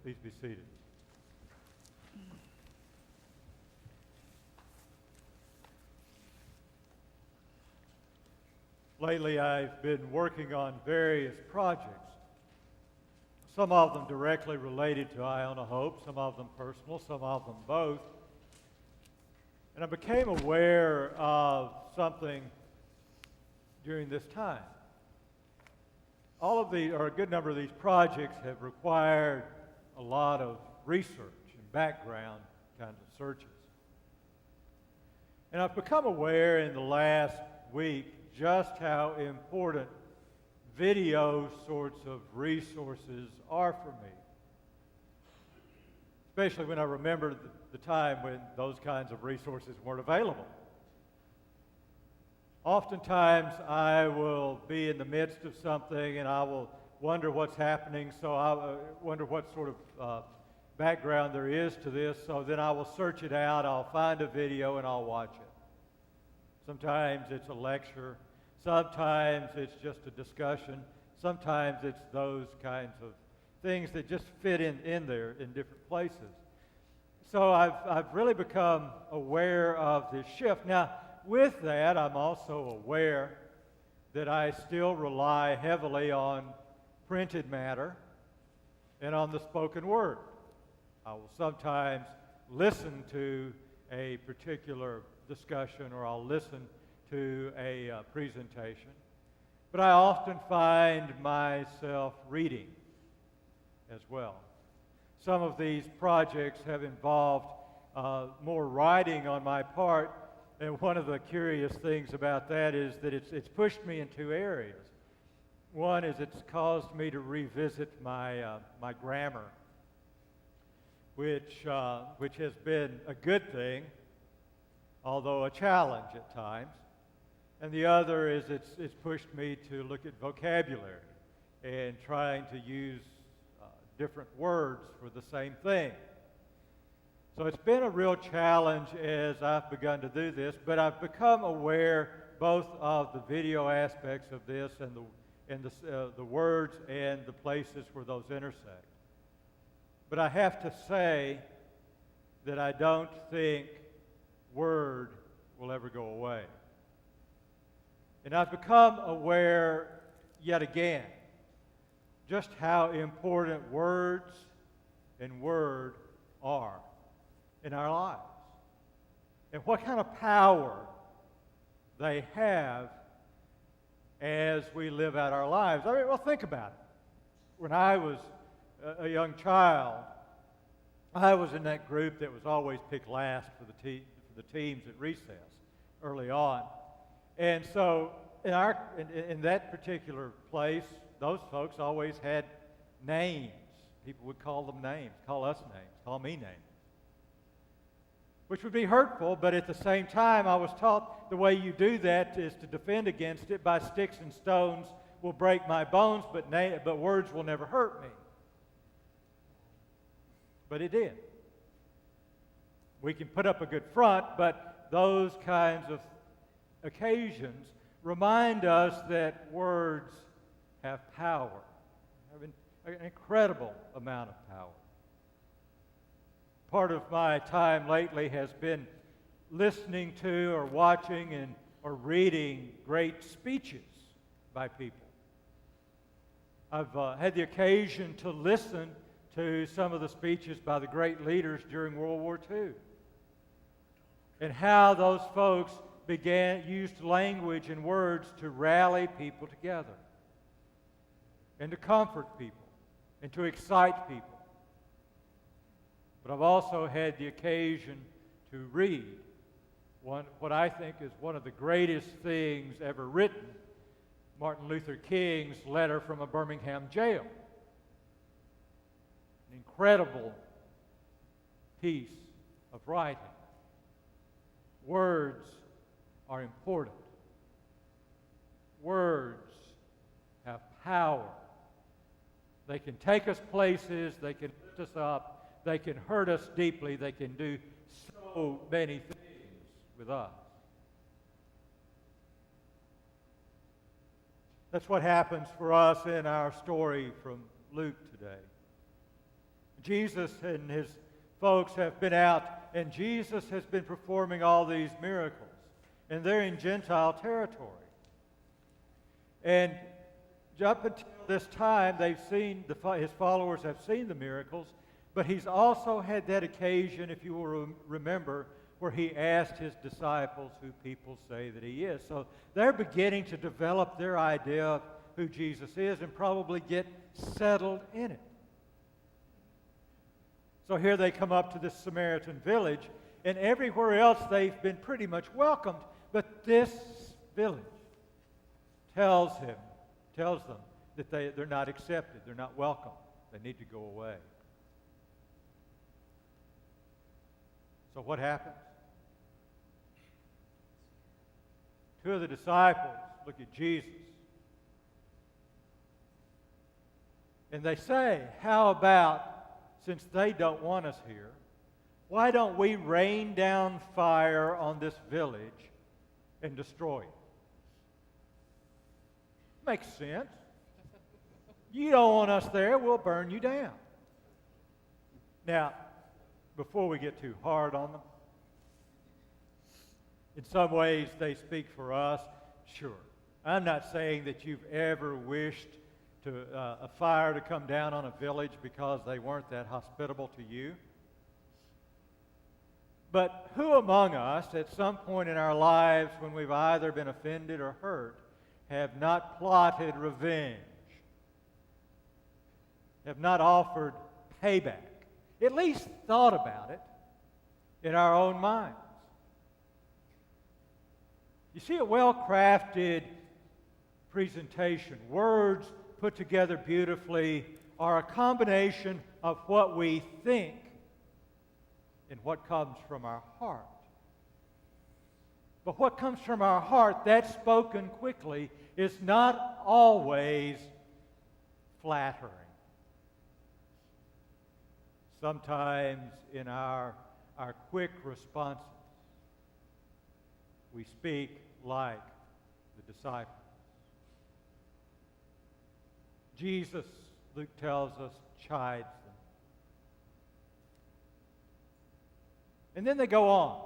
Please be seated. Lately, I've been working on various projects, some of them directly related to Iona-Hope, some of them personal, some of them both. And I became aware of something during this time. All of these, or a good number of these projects, have required a lot of research and background kinds of searches. And I've become aware in the last week just how important video sorts of resources are for me. Especially when I remember the time when those kinds of resources weren't available. Oftentimes I will be in the midst of something and I will wonder what's happening, so I wonder what sort of background there is to this, so then I will search it out, I'll find a video and I'll watch it. Sometimes it's a lecture, sometimes it's just a discussion, sometimes it's those kinds of things that just fit in there in different places. So I've really become aware of this shift. Now, with that, I'm also aware that I still rely heavily on printed matter and on the spoken word. I will sometimes listen to a particular discussion or I'll listen to a presentation, but I often find myself reading as well. Some of these projects have involved more writing on my part, and one of the curious things about that is that it's pushed me in two areas. One is it's caused me to revisit my grammar, which has been a good thing, although a challenge at times. And the other is it's pushed me to look at vocabulary and trying to use different words for the same thing. So it's been a real challenge as I've begun to do this, but I've become aware both of the video aspects of this and the words and the places where those intersect. But I have to say that I don't think word will ever go away. And I've become aware yet again just how important words and word are in our lives, and what kind of power they have as we live out our lives. I mean, well, think about it. When I was a young child, I was in that group that was always picked last for the teams at recess early on. And so in that particular place, those folks always had names. People would call them names, call us names, call me names, which would be hurtful, but at the same time, I was taught the way you do that is to defend against it by sticks and stones will break my bones, but words will never hurt me. But it did. We can put up a good front, but those kinds of occasions remind us that words have power, have an incredible amount of power. Part of my time lately has been listening to or watching or reading great speeches by people. I've had the occasion to listen to some of the speeches by the great leaders during World War II and how those folks used language and words to rally people together and to comfort people and to excite people. But I've also had the occasion to read what I think is one of the greatest things ever written, Martin Luther King's letter from a Birmingham jail. An incredible piece of writing. Words are important. Words have power. They can take us places, they can lift us up, they can hurt us deeply, they can do so many things with us. That's what happens for us in our story from Luke today. Jesus and his folks have been out, and Jesus has been performing all these miracles, and they're in Gentile territory. And up until this time, his followers have seen the miracles, but he's also had that occasion, if you will remember, where he asked his disciples who people say that he is. So they're beginning to develop their idea of who Jesus is and probably get settled in it. So here they come up to this Samaritan village, and everywhere else they've been pretty much welcomed, but this village tells them that they're not accepted, they're not welcome, they need to go away. So what happens? Two of the disciples look at Jesus, and they say, how about, since they don't want us here, why don't we rain down fire on this village and destroy it? Makes sense. You don't want us there, we'll burn you down. Now, before we get too hard on them, in some ways they speak for us. Sure. I'm not saying that you've ever wished a fire to come down on a village because they weren't that hospitable to you. But who among us, at some point in our lives when we've either been offended or hurt, have not plotted revenge, have not offered payback, at least thought about it in our own minds? You see, a well-crafted presentation, words put together beautifully, are a combination of what we think and what comes from our heart. But what comes from our heart, that's spoken quickly, is not always flattering. Sometimes in our quick responses, we speak like the disciples. Jesus, Luke tells us, chides them. And then they go on.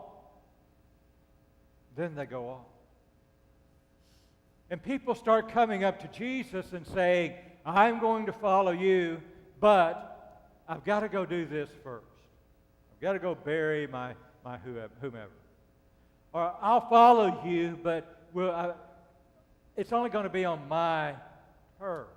And people start coming up to Jesus and saying, I'm going to follow you, but I've got to go do this first. I've got to go bury my whomever. Or I'll follow you, but it's only going to be on my terms.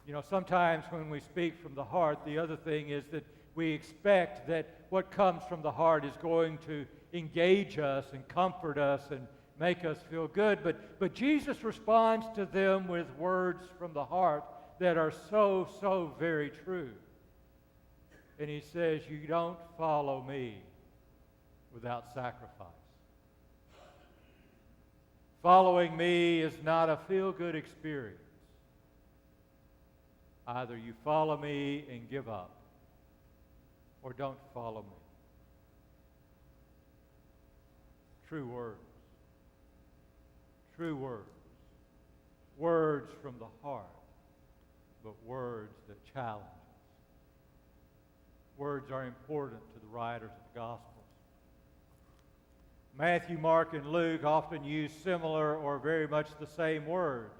You know, sometimes when we speak from the heart, the other thing is that we expect that what comes from the heart is going to engage us and comfort us and make us feel good. But Jesus responds to them with words from the heart that are so very true. And he says, you don't follow me without sacrifice. Following me is not a feel-good experience. Either you follow me and give up, or don't follow me. True words. True words. Words from the heart, but words that challenge us. Words are important to the writers of the Gospels. Matthew, Mark, and Luke often use similar or very much the same words.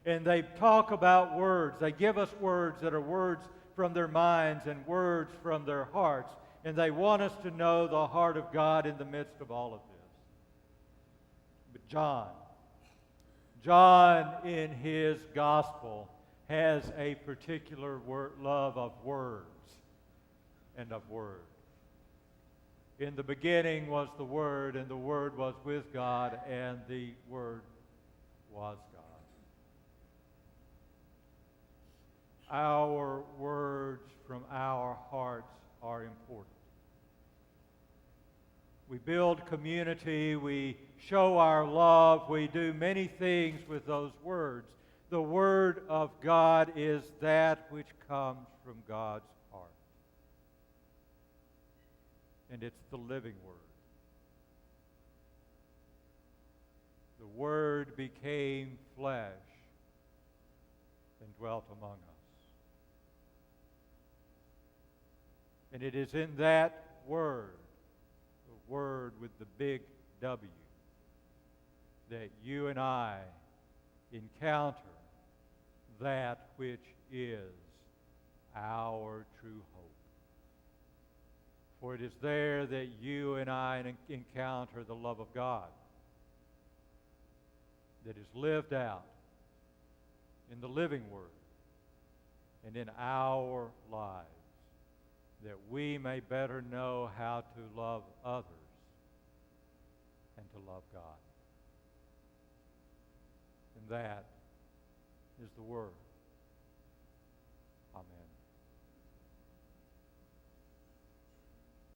And they talk about words. They give us words that are words from their minds and words from their hearts. And they want us to know the heart of God in the midst of all of this. But John in his gospel has a particular love of words and of word. In the beginning was the Word, and the Word was with God, and the Word was God. Our words from our hearts are important. We build community, we show our love, we do many things with those words. The Word of God is that which comes from God's heart. And it's the living Word. The Word became flesh and dwelt among us. And it is in that Word, the Word with the big W, that you and I encounter that which is our true hope. For it is there that you and I encounter the love of God that is lived out in the living Word and in our lives, that we may better know how to love others and to love God. And that is the Word. Amen.